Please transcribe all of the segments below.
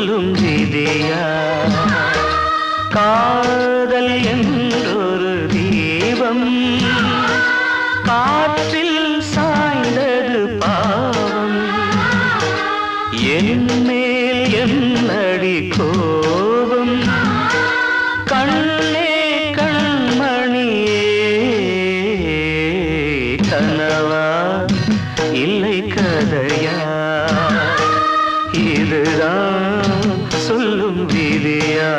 சொல்லும் விதியா காதல் என்றொரு தீபம் காற்றில் சாய்ந்தது பாவம் என் மேல் என்னடி கோபம் கண்ணே கண்மணியே கனவா இல்லை கதையா இதுதான் சொல்லும் விதியா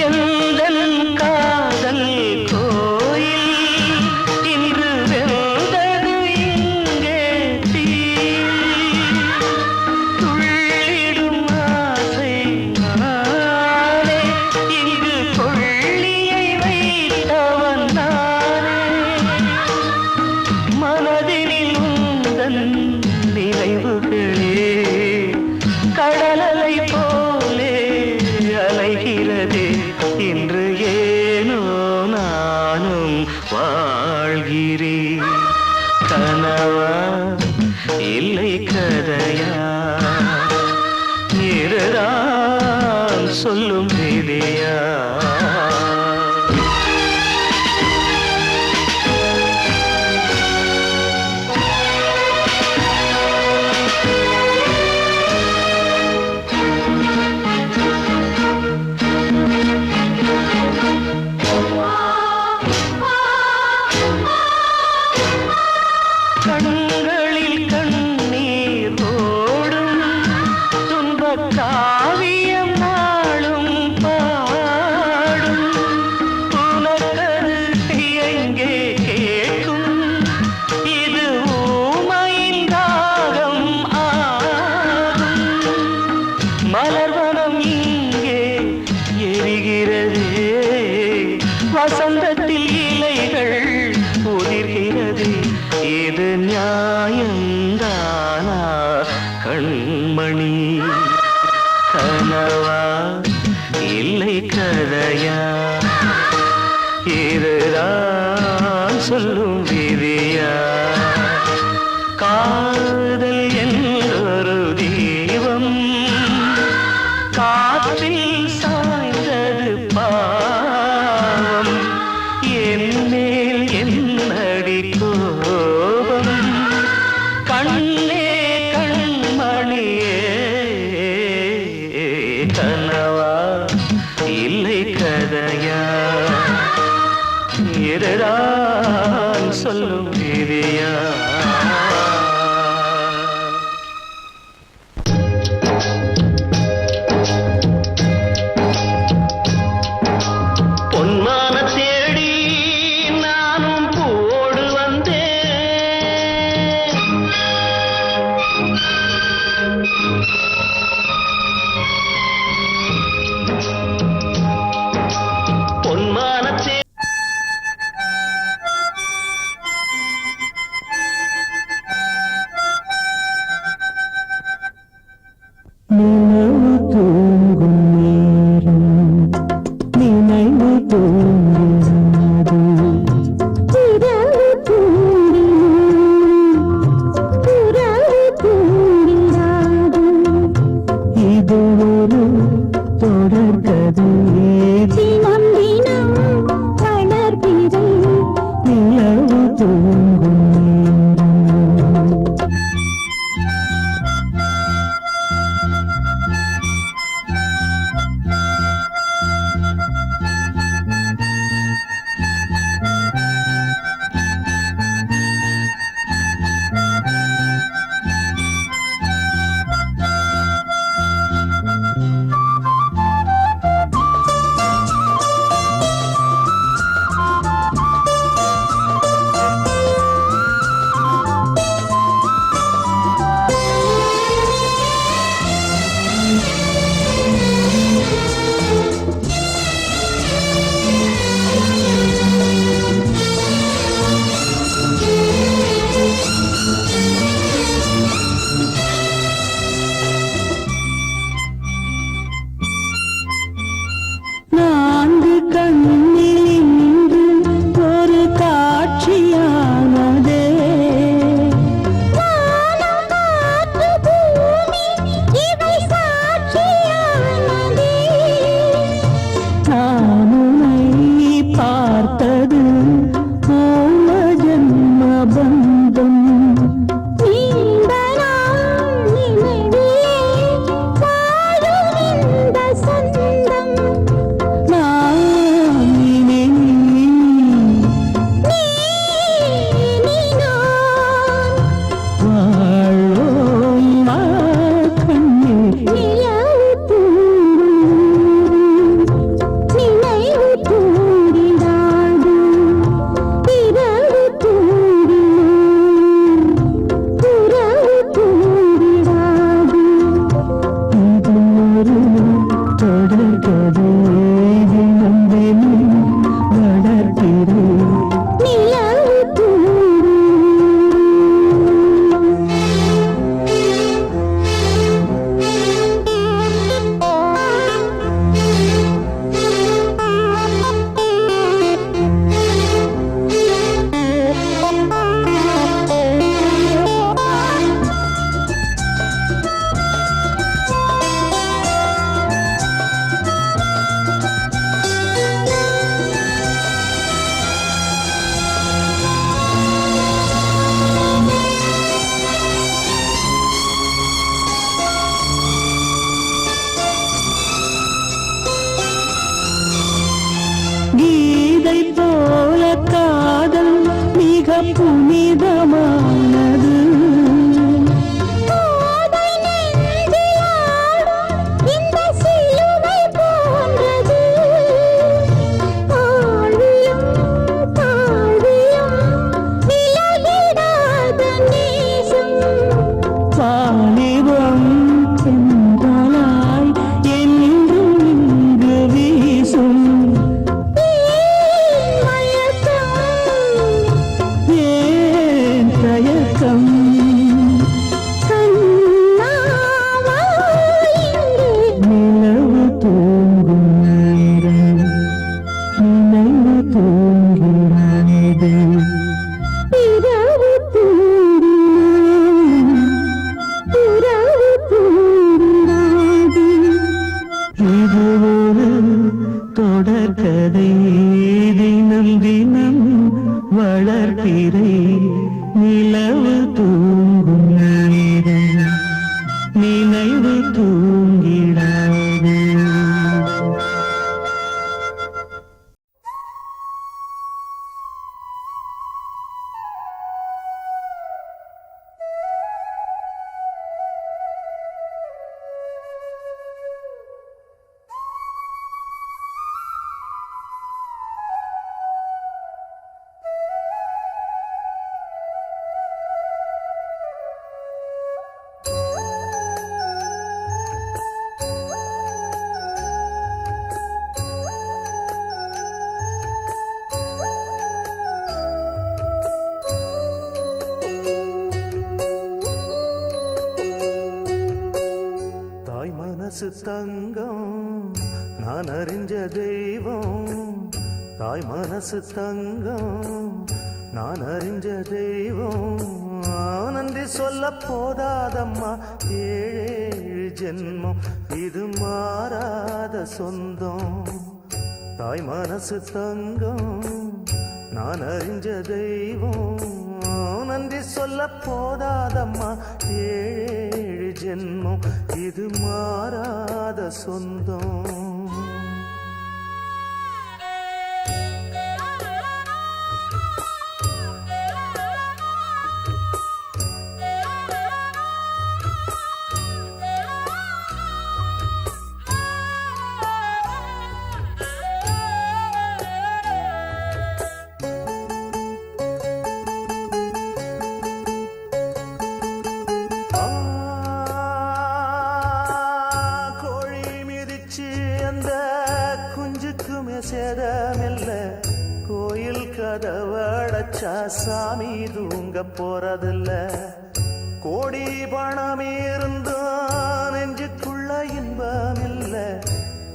எந்தன் காதல் கோயில் இன்று வெந்தது இங்கே தீ துள்ளிடும் ஆசை நானே இங்கு கொள்ளியை வைத்தவன் நானே மனதினில் உந்தன் நினைவுகளே கடலலை போலே அலைகிறதே இன்று ஏனோ நானும் வாழ்கிறேன் கனவா இல்லை கதையா இதுதான் சொல்லும் விதியா கண்களில் கண்ணீர் ஓடும் துன்பக் காவியம் நாளும் பாடும் உனக்கது எங்கே கேட்கும் இது ஊமையின் ராகம் ஆகும் மலர்வனம் இங்கே எரிகிறதே வசந்தத்தில் இலைகள் உதிர்கிறது இது நியாயந்தானா கண்மணி கனவா இல்லை கதையா இதுதான் சொல்லும் விதியா காதல் என்றொரு தீபம் காற்றில் சாய்ந்தது பாவம் என் மேல் என்னடி கோபம் கண்ணே கண்மணியே கனவா இல்லை கதையா இதுதான் சொல்லும் விதியா பொன்மான தேடி நானும் பூவோடு வந்தேன் பொன்மான புனிதமானது. வாலிபம் சென்றாய் என்றும் இங்கு வீசும். ஏன் தயக்கம்? நிலவு தூங்கும் நேரம் நினைவு தூங்கிறது. இது ஒரு தொடர்கதை, தினம் தினம் வளர்பிறை நிலவு தூங்கும் நேரம் நினைவு தூங்கிடாது. தாய் மனசு தங்கம் நான் அறிஞ்ச தெய்வம். தாய் மனசு தங்கம் நான் அறிஞ்ச தெய்வம். நன்றி சொல்ல போதாதம்மா ஏழு ஜென்மம் இது மாறாத சொந்தம். தாய் மனசு தங்கம் நான் அறிஞ்ச தெய்வம். நன்றி சொல்ல போதாதம்மா ஏழு ஜென்மம் இது மாறாத சொந்தம். சேதமில்ல கோயில் கதவடைச்சா சாமி தூங்க போறதில்ல. கோடி பணம் இருந்தும் நெஞ்சுக்குள்ள இன்பமில்ல.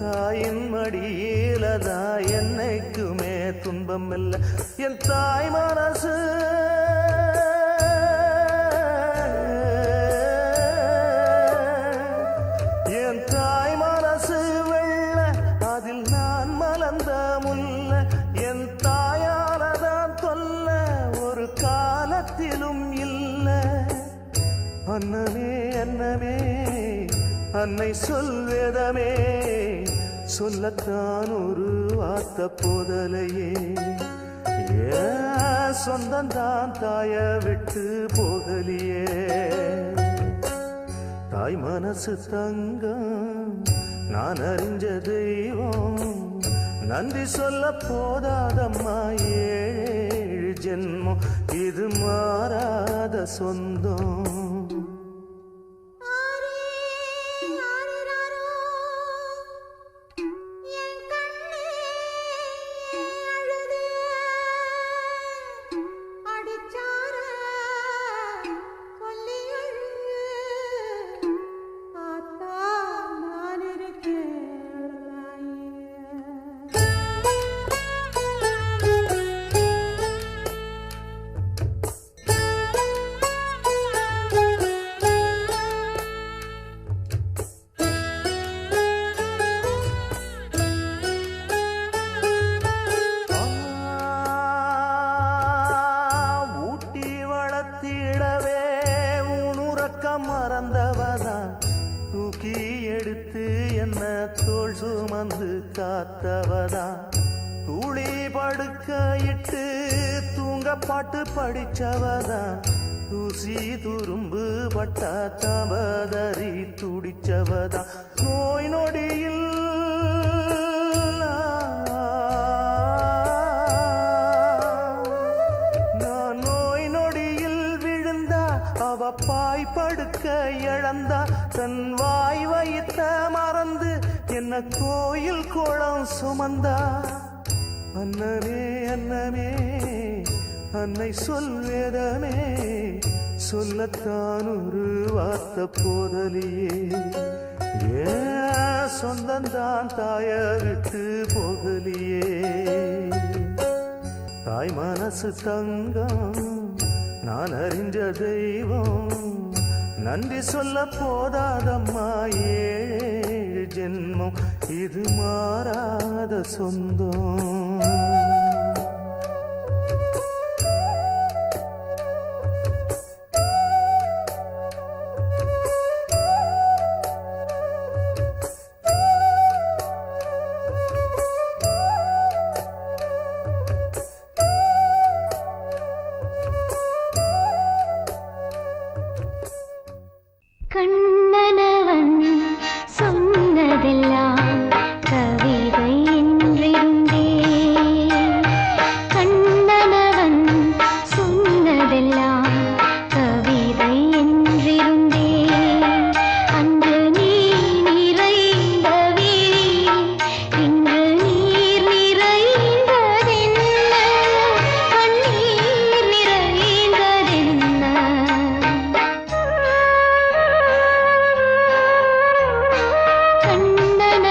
தாயின் மடியிலதான் என்னைக்குமே துன்பம் இல்லை. என் தாய் மனசு என் தாய் மனசு வெள்ள அதில் நான் மலர்ந்த முல்ல. என் தாயாலதான் தொல்ல ஒரு காலத்திலும் இல்ல. அன்னமே அன்னமே அன்னை சொல்வேதமே சொல்லத்தான் ஒரு வார்த்த போதலையே. ஏன் சொந்தந்தான் தாய விட்டு போகலியே. தாய் மனசு தங்கம் நான் அறிஞ்ச தெய்வம். நன்றி சொல்ல போதாதம்மா ஏழு ஜென்மம் இது மாறாத சொந்தம். மறந்தவதான் தூக்கி எடுத்து என்ன தோள் சுமந்து காத்தவதான். தூளி படுக்க இட்டு தூங்க பாட்டு படிச்சவதான் தூசி துரும்பு பட்டா தவதறி துடிச்சவதான் நோய் நொடியில் நான் நோய் நொடியில் விழுந்தா அவ பாய் படுக்க இழந்தா தன் வாய் வைத்த மறந்து என்ன கோயில் கோலம் சுமந்தா அன்னமே அன்னமே அன்னை சொல்வேதமே சொல்லத்தான் ஒரு வார்த்தை போதலியே ஏன் சொந்தந்தான் தாய விட்டு போகலியே தாய் மனசு தங்கம் நான் அறிஞ்ச தெய்வம் நன்றி சொல்ல போதாதம்மா ஏழு ஜென்மம் இது மாறாத சொந்தம் கண்ணனவன் சொன்னதெல்லாம் கவிதை என்றிருந்தே கண்ணனவன் சொன்னதெல்லாம் கவிதை என்றிருந்தே அன்று நீ நிறைந்த வீழில் இன்று நீர் நிறைந்ததென்ன கண்ணீர் நிறைந்ததென்ன கண்ணன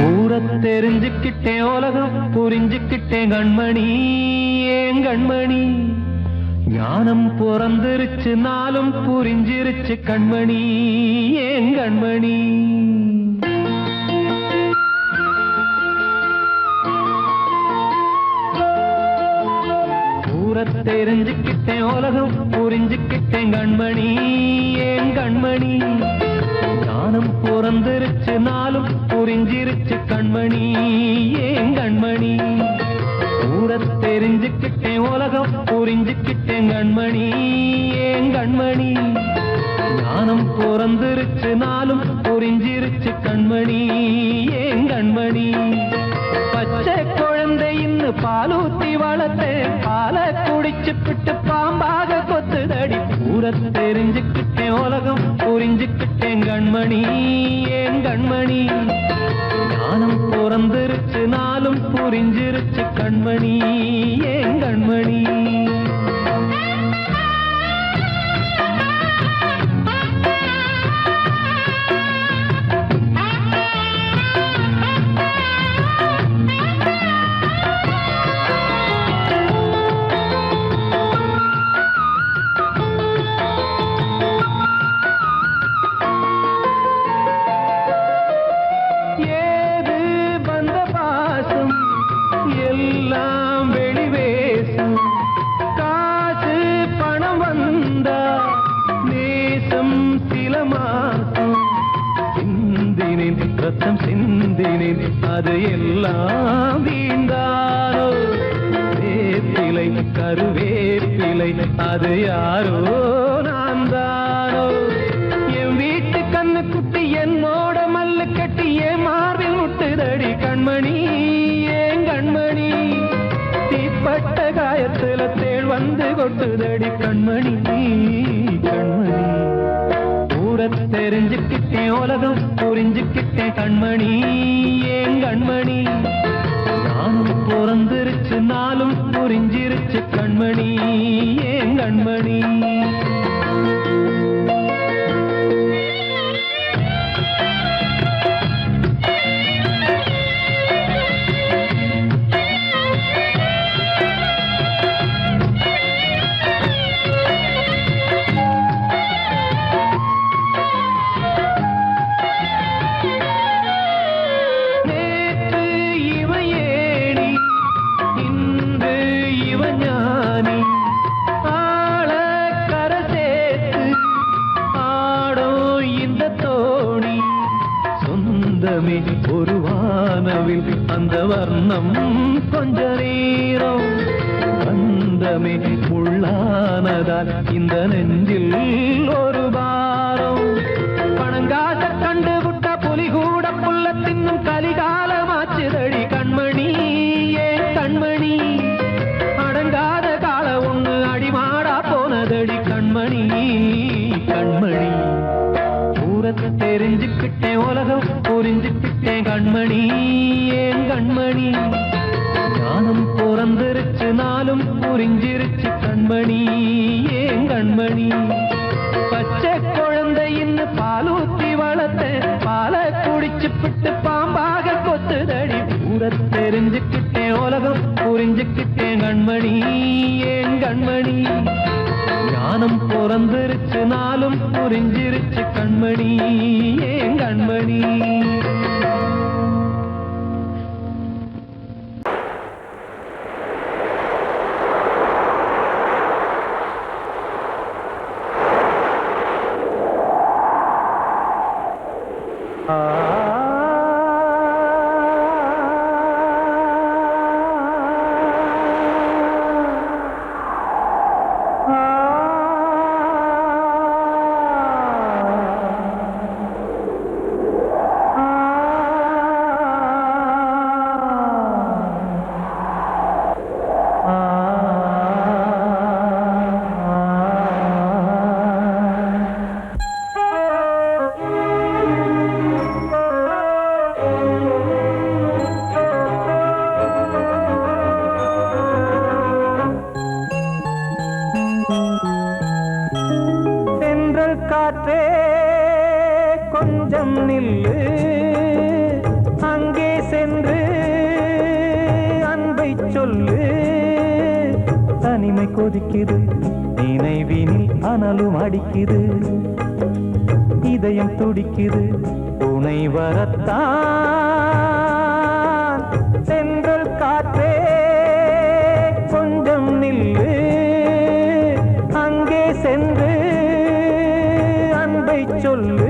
ஊரத் தெரிஞ்சுக்கிட்டேன் உலகம் புரிஞ்சுக்கிட்டேன் கண்மணி ஏன் கண்மணி ஞானம் பிறந்திருச்சு நாளும் புரிஞ்சிருச்சு கண்மணி ஏன் கண்மணி ஊரத் தெரிஞ்சுக்கிட்டேன் உலகம் புரிஞ்சுக்கிட்டேன் கண்மணி ஏன் கண்மணி ஞானம் பிறந்திருச்சு நாளும் புரிஞ்சிருச்சு கண்மணி ஏன் கண்மணி ஊரத் தெரிஞ்சுக்கிட்டேன் உலகம் புரிஞ்சுக்கிட்டேன் கண்மணி ஏன் கண்மணி ஞானம் பிறந்திருச்சு நாளும் புரிஞ்சிருச்சு கண்மணி ஏன் கண்மணி பச்சை குழந்தை இன்னும் பாலூத்தி வளர்த்தேன் பாலை குடிச்சு பிட்டு பாம்பாக கொத்துதடி ஊரத் தெரிஞ்சுக்கிட்டேன் உலகம் புரிஞ்சுக்கிட்டேன் கண்மணி ஏன் கண்மணி ஞானம் பிறந்திருச்சு நாளும் புரிஞ்சிருச்சு கண்மணி ஏன் கண்மணி எல்லாம் வெளிவேசம் காசு பணம் வந்தா நேசம் சில மாசம் சிந்தினேன் ரத்தம் சிந்தினேன் அது எல்லாம் வீண்டாரோ வேப்பிலை கருவேப்பிலை அது யாரோ நான் தானோ என் வீட்டு கண்ணு குட்டி என்னோட மல்லு கட்டி என் மார்பில் முட்டுதடி கண்மணி கண்மணி தீப்பட்ட காயத்துல தேள் வந்து கொட்டுதடி கண்மணி கண்மணி ஊரத் தெரிஞ்சுக்கிட்டேன் உலகம் புரிஞ்சுக்கிட்டேன் கண்மணி ஏன் கண்மணி நானும் பிறந்திருச்சு நாளும் புரிஞ்சிருச்சு கண்மணி ஏன் கண்மணி ஒரு வானவில் அந்த வர்ணம் கொஞ்ச நேரம் பந்தமே முள்ளானதால் இந்த நெஞ்சில் ஒரு பாரம் பணங்காட்ட கண்டு விட்ட புலி கூட புல்ல தின்னும் கலிகாலமாச்சுதடி கண்மணி ஏன் கண்மணி அடங்காத கால ஒண்ணு அடிமாடா போனதடி கண்மணி கண்மணி ஊரத் தெரிஞ்சுக்கிட்டேன் உலகம் புரிஞ்சுக்கிட்டேன் கண்மணி ஏன் கண்மணி ஞானம் பிறந்திருச்சு நாளும் புரிஞ்சிருச்சு கண்மணி ஏன் கண்மணி பச்சை குழந்தை இன்னும் பாலூத்தி வளர்த்தேன் பாலை குடிச்சு பிட்டு பாம்பாக கொத்துதடி ஊரத் தெரிஞ்சுக்கிட்டேன் உலகம் புரிஞ்சுக்கிட்டேன் கண்மணி ஏன் கண்மணி ஞானம் பிறந்திருச்சு நாளும் புரிஞ்சிருச்சு கண்மணி ஏன் கண்மணி சென்று அன்பை சொல்லு. தனிமை கொதிக்குது, நினைவினில் அனலும் அடிக்குது, இதயம் துடிக்குது, துணை வரத்தான். சென்றல் காற்றே கொஞ்சம் நில்லு, அங்கே சென்று அன்பை சொல்லு.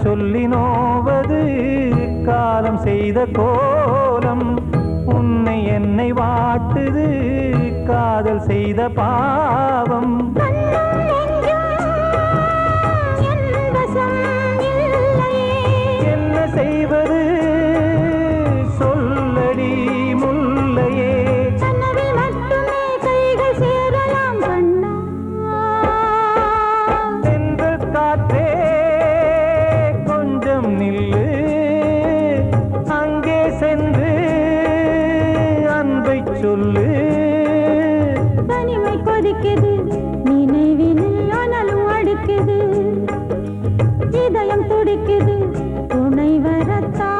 சொல்லி நோவது காலம் செய்த கோலம், உன்னை என்னை வாட்டுது காதல் செய்த பாவம். என்ன செய்வது சொல்லடி முல்லையே. சென்று காற்றே நில்லு, அங்கே சென்று அன்பை சொல்லு. தனிமை கொதிக்குது, நினைவினில் அனலும் அடிக்குது, இதயம் துடிக்குது, துணை வரத்தான்.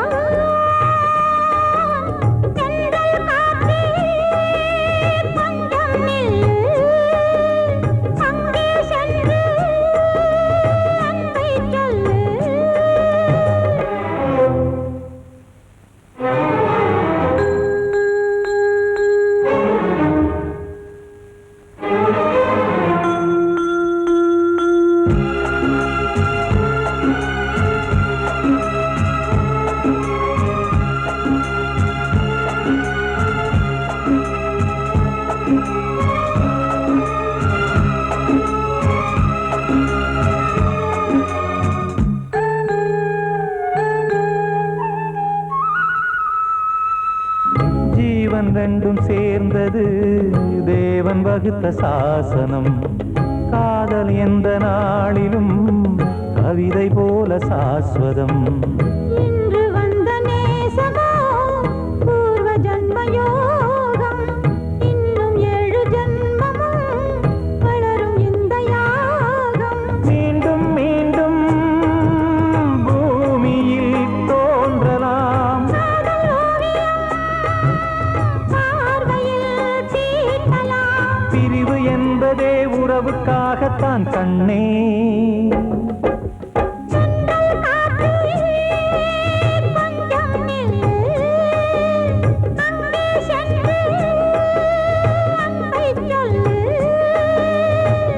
ரெண்டும் சேர்ந்தது தேவன் வகுத்த சாசனம். காதல் எந்த நாளிலும் கவிதை போல சாஸ்வதம். இன்று வந்த நேசமோ பூர்வ ஜன்ம யோகம், இன்னும் 7 ஜன்மமும் வளரும் இந்த யாகம். மீண்டும் மீண்டும் பூமியில் தோன்றலாம், பிரிவு என்பதே உறவுக்காகத்தான் கண்ணே.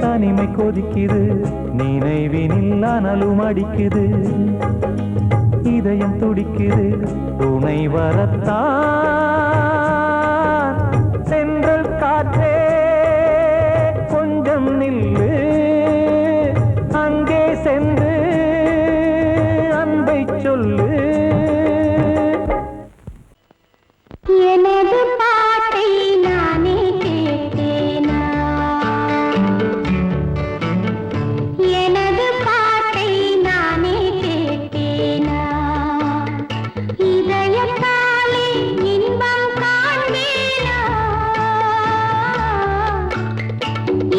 தனிமை கொதிக்குது, நினைவினில் அனலும் அடிக்குது, இதயம் துடிக்குது, துணை வரத்தான். சென்றல் காற்றே கொஞ்சம் நில்லு, அங்கே சென்று அன்பை சொல்லு. எனது பாட்டை நானே கேட்டேனா, எனது பாட்டை நானே கேட்டேனா, இதயத்தாலே இன்பம் காண்பேனா,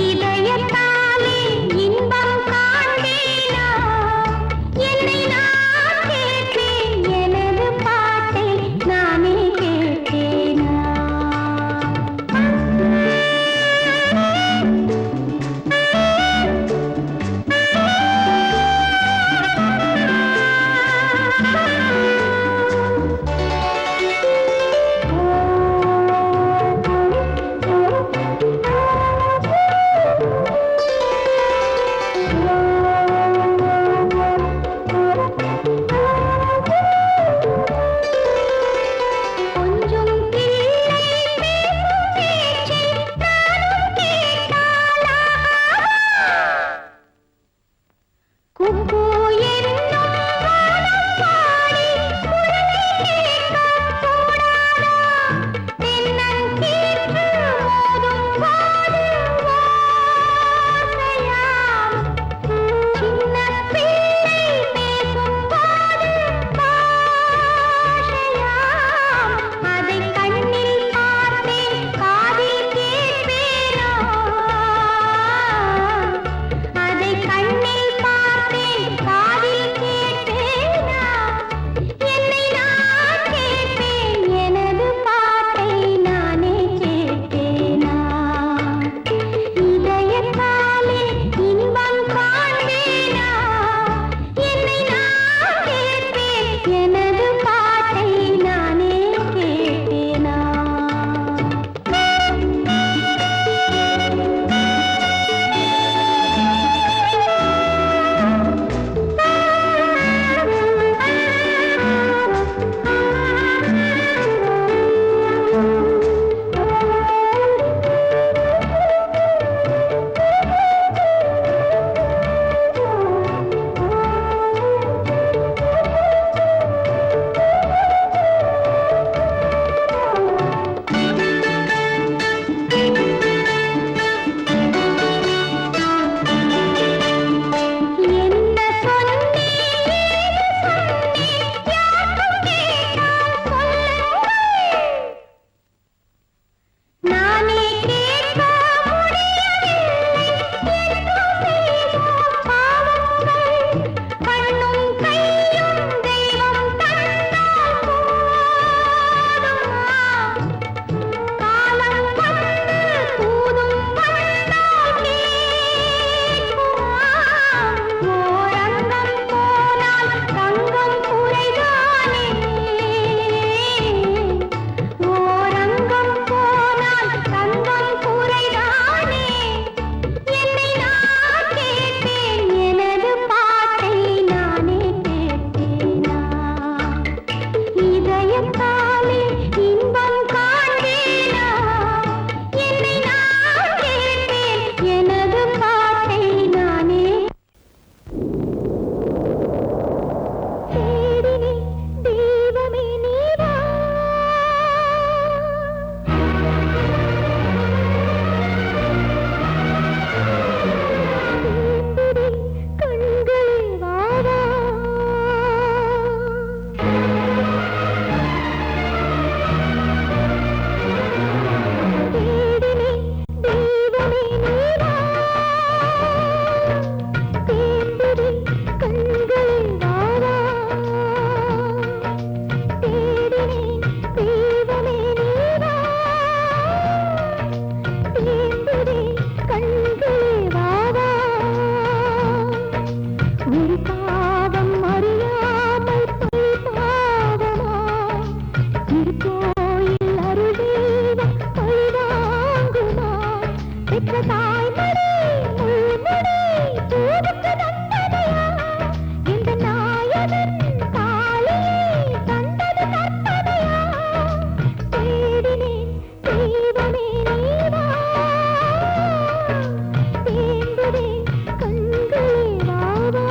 இதயத்தாலே இன்பம் காண்பேனா. குக்கு என்னும் வானம் பாடி குழலை கேட்கக் கூடாதா? தென்னங்கீற்று மோதும் போது ஓசையாம். சின்னப் பிள்ளை பேசும் போது பாஷையாம். அதைக் கண்ணில் பார்த்தேன் காதில் கேட்பேனா? அதைக் கண்ணில் பார்த்தேன் காதில் கேட்பேனா? என்னை நான் கேட்பேன், எனது பாட்டை நானே கேட்பேனா? இதயத்தாலே இன்பம் காண்பேனா? என்னை நான் கேட்பேன், எனது பாட்டை நானே கேட்பேனா? என்ன சொன்னேன், ஏது சொன்னேன், யாருக்கும் கேட்டால் சொல்லுங்கள். நானே கேட்க முடியவில்லை என்றும் செய்தோம் பாவங்கள். கண்ணும் கையும் தெய்வம் தந்தால் போதுமா? காலம் வந்து தூதும் வந்தால் கேட்குமா? ஓரங்கம் போனால் தங்கம் குறைதானே? ஓரங்கம் போனால் தங்கம் குறைதானே? என்னை நான் கேட்பேன், எனது பாட்டை நானே கேட்பேனா? இதயத்தாலே இன்பம் காண்பேனா? என்னை நான் கேட்பேன், எனது பாட்டை நானே தேடினேன். தெய்வமே நீவா? தேடுதே கண்களே வாவா. தேடினேன். தெய்வமே நீவா? தேடுதே கண்களே வாவா. தேடினேன். தெய்வமே நீவா? தேடுதே கண்களே வாவா. ஒரு பாவம் அறியாமல் பழி பாவமா? திருக்கோயில் அருள் தெய்வம் பழிவாங்குமா? பெற்ற தாய்மடி முள்முடி பூவுக்கு தந்தனையா? இந்த நாயகன் தாலியை தந்தது கற்பனையா? தேடினேன். தெய்வமே நீவா? தேடுதே கண்களே வாவா.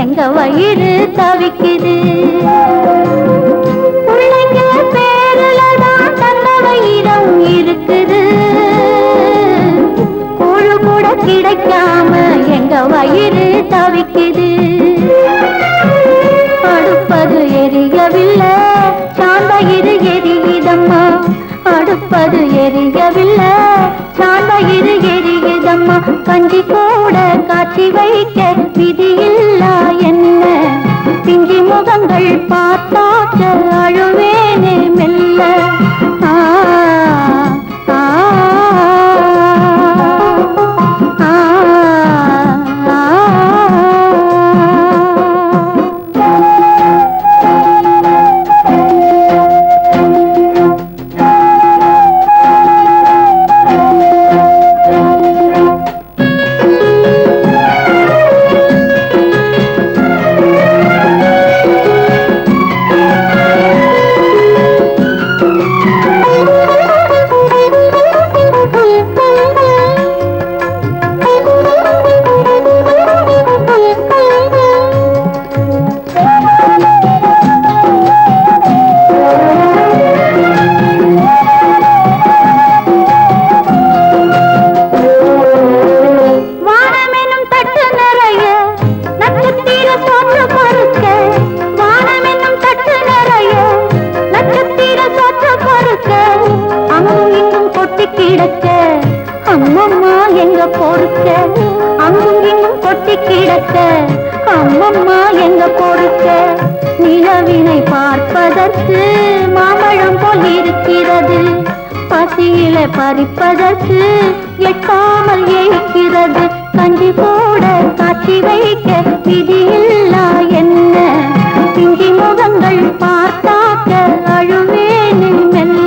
எங்க வயிறு தவிக்குது. பிள்ளைங்க பேருல தான் தங்க வயிறம் இருக்குது. கூழு கூட கிடைக்காம எங்க வயிறு தவிக்குது. அடுப்பது எரியவில்லை, சாந்தயிறு எரியுதம்மா. அடுப்பது எரியவில்லை, சாந்தயிறு எரியுதம்மா. கஞ்சி கூட காட்சி வைக்க விதியில்லா என்ன. பிஞ்சி முகங்கள் பார்த்தாக்க அழுவேனே மெல்ல. ஆ ஆ ஆ கிடக்க அம்மம்மா எங்க பொறுக்க. அங்கும் இங்கும் கொட்டி கிடக்க அம்மம்மா எங்க பொறுக்க. நிலவினை பார்ப்பதற்கு மாம்பழம் போல் இருக்கிறது. பசியில பறிப்பதற்கு எட்டாமல் ஏய்க்கிறது. கஞ்சி கூட காட்சி வைக்க விதியில்லா என்ன. பிஞ்சி முகங்கள் பார்த்தாக்க அழுவேனே மெல்ல.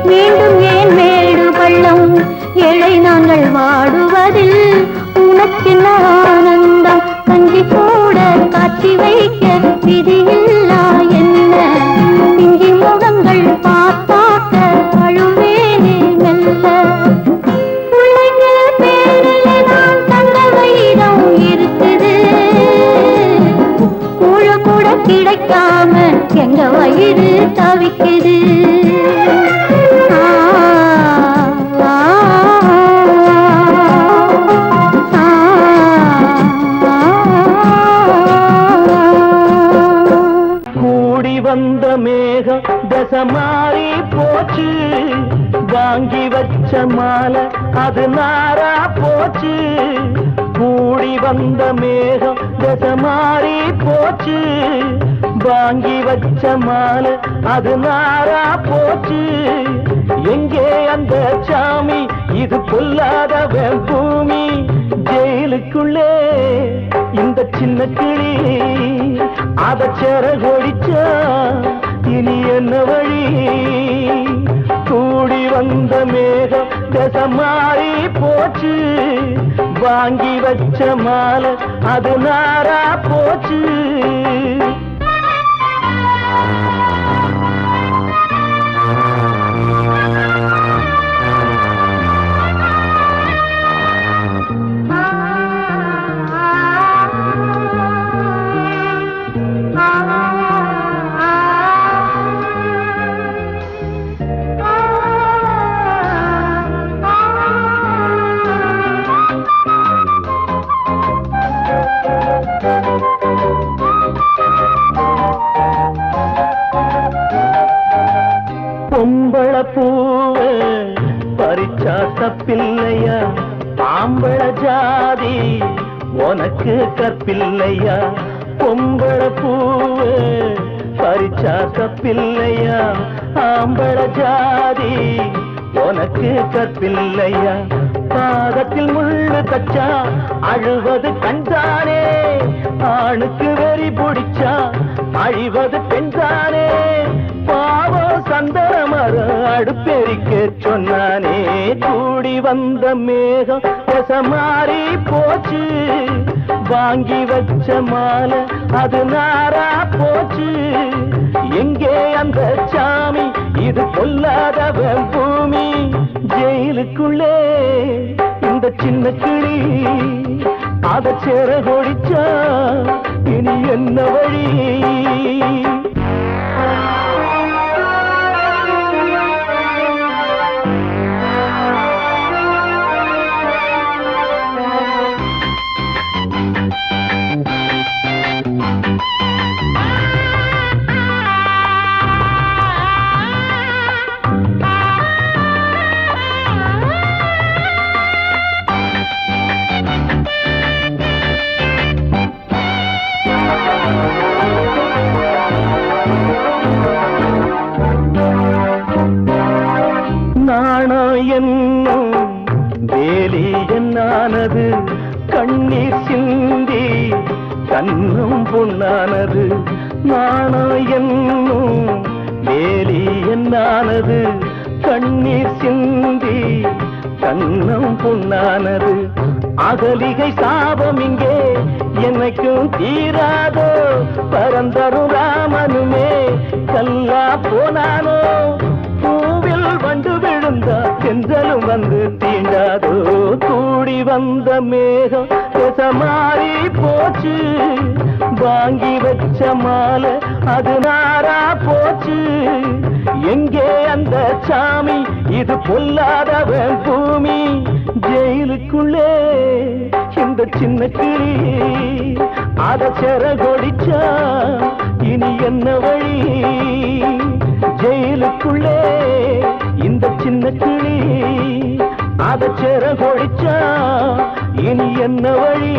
மீண்டும் ஏன் மேடு பள்ளம். ஏழை நாங்கள் வாடுவதில் உனக்கென்ன ஆனந்தம். கஞ்சி கூட காட்சி வைக்க விதியில்லா என்ன. பிஞ்சி முகங்கள் பார்த்தாக்க அழுவேனே மெல்ல. பிள்ளைங்க பேரில நான் தங்க வயிறம் இருக்குது. கூழு கூட கிடைக்காம எங்க வயிறு தவிக்குது. கூடி வந்த மேகம் தசை மாறி போச்சு. வாங்கி வச்ச மாலை அது நாரா போச்சு. கூடி வந்த மேகம் தசை மாறி போச்சு. வாங்கி வச்ச மாலை அது நாரா போச்சு. எங்கே அந்த சாமி, இது பொல்லாதவன் பூமி. ஜெயிலுக்குள்ளே இந்த சின்ன கிளி அத செரகொடிச்சா இனி என்ன வழி. கூடி வந்த மேகம் தசை மாறி போச்சு. வாங்கி வச்ச மாலை அது நாரா போச்சு. ஜாதி உனக்கு கற்பில்லையா பொம்பள பூவு பறிச்சா தப்பில்லையா ஆம்பள ஜாதி உனக்கு கற்பில்லையா பாதத்தில் முள்ளு தச்சா அழுவது கண்தானே ஆணுக்கு வெறி பிடிச்சா அழிவது பெண்தானே பாவம் சந்தன மரம் அடுப்பெரிக்க சொன்னானே கூடி வந்த மேகம் மாறி போச்சு வாங்கி வச்ச மாலை அது நாரா போச்சு எங்கே அந்த சாமி இது கொல்லாதவன் பூமி ஜெயிலுக்குள்ளே இந்த சின்ன கிளி அத சேர கொடிச்சா இனி என்ன வழி என்னும் வேலி என்னானது கண்ணீர் சிந்தி கண்ணும் பொன்னானது நாணோ என்னும் வேலி என்னானது கண்ணீர் சிந்தி கண்ணும் பொன்னானது அகலிகை சாபம் இங்கே என்னைக்கும் தீராதோ பரந்தரும் ராமனுமே கல்லா போனானோ பூவில் வண்டு விழுந்தா செஞ்சலும் வந்து தீண்டாதோ கூடி வந்த மேகம் மாறி போச்சு வாங்கி வச்ச மாலை அது நாரா போச்சு எங்கே அந்த சாமி இது பொல்லாதவன் பூமி ஜெயிலுக்குள்ளே இந்த சின்ன கிளி அத செர கொடிச்சா இனி என்ன வழி ஜெயிலுக்குள்ளே இந்த சின்ன கிளி அத செர கொடிச்சா இனி என்ன வழி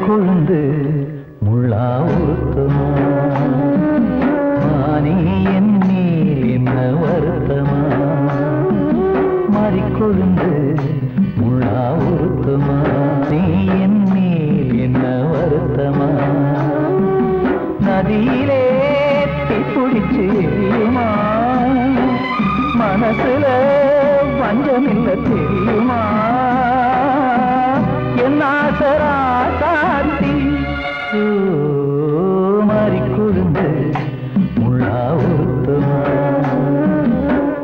கொழுந்து முள்ளா உருத்தமா மானி என் மேல் என்ன வருத்தமா மாறிக்கொழுந்து முள்ளா உருத்தமா நீ என் மேல் என்ன வருத்தமா நதியிலே பிடிச்சு எரியுமா மனசுல வஞ்சமில்ல தெரியுமா என் ஆசரா சாத்தி மாறிக்கொழுந்து முள்ளா உருத்தமா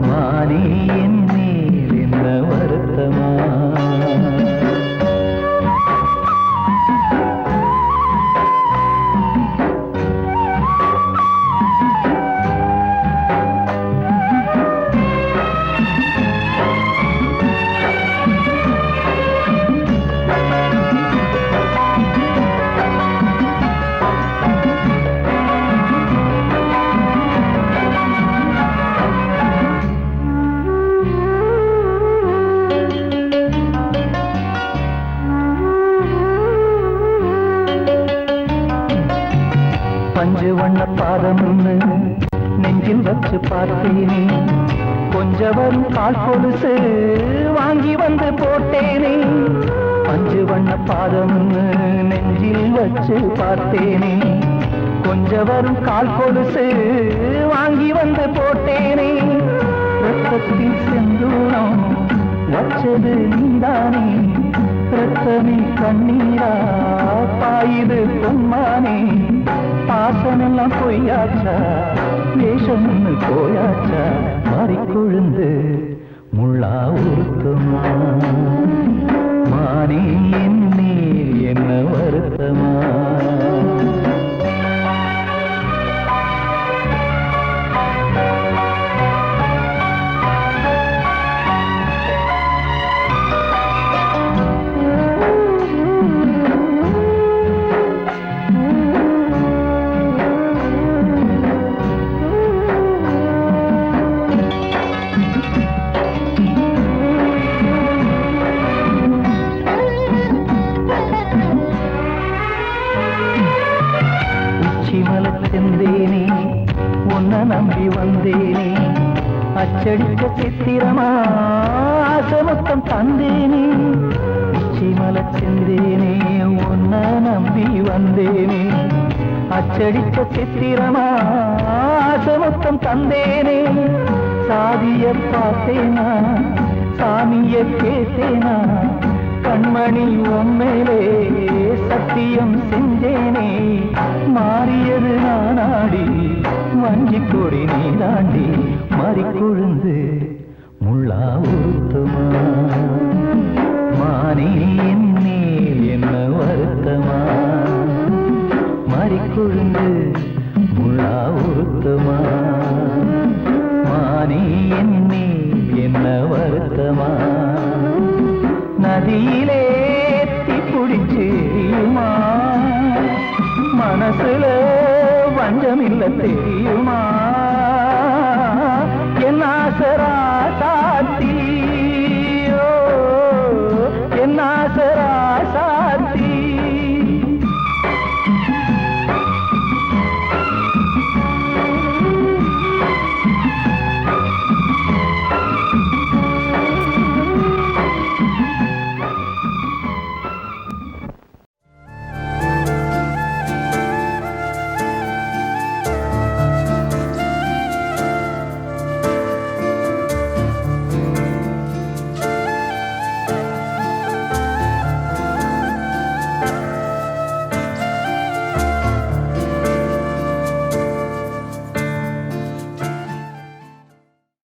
மானி என் மேல் என்ன வருத்தமா பஞ்சு வண்ண பாதம் நெஞ்சில் வச்சு பார்த்தேனே கொஞ்சம் வரும் கால் கொலுசு வாங்கி வந்து போட்டேனே பஞ்சு வண்ண பாதம் நெஞ்சில் வச்சு பார்த்தேனே கொஞ்சம் வரும் கால் கொலுசு வாங்கி வந்து போட்டேனே ரத்தத்தில் செந்தூரம் வச்சது நீதானே ரத்தமே கண்ணீரா பாயுது பொம்மானே பாசமெல்லாம் பொய்யாச்சா வேஷம் போயாச்சா மாறிக்கொழுந்து முள்ளா உருத்தமா மானே என் மேல் என்ன என்ன வருத்தமா? செந்தேனே உன்னை நம்பி வந்தேனே, அச்சடிக்க சித்திரமா ஆசமத்தம் தந்தேனே. உச்சிமல செந்தேனே உன்னை நம்பி வந்தேனே, அச்சடிக்க சித்திரமா ஆசமத்தம் தந்தேனே. சாதிய பார்த்தேனா சாமிய கேட்டேனா, கண்மணி உம்மேலே சத்தியம் செஞ்சேனே. மாறியது நானாடி வஞ்சி கொடி நீ தாண்டி, மறிக்கொழுந்து முள்ளா உருத்தமா? மானே என் மேல் என்ன வருத்தமா? மறிக்கொழுந்து முள்ளா உருத்தமா? மானே என் மேல் என்ன வருத்தமா? நதியிலே தீப்பிடிச்சேயுமா, மனசுல வஞ்சமில்ல தெரியுமா? என் ஆசரா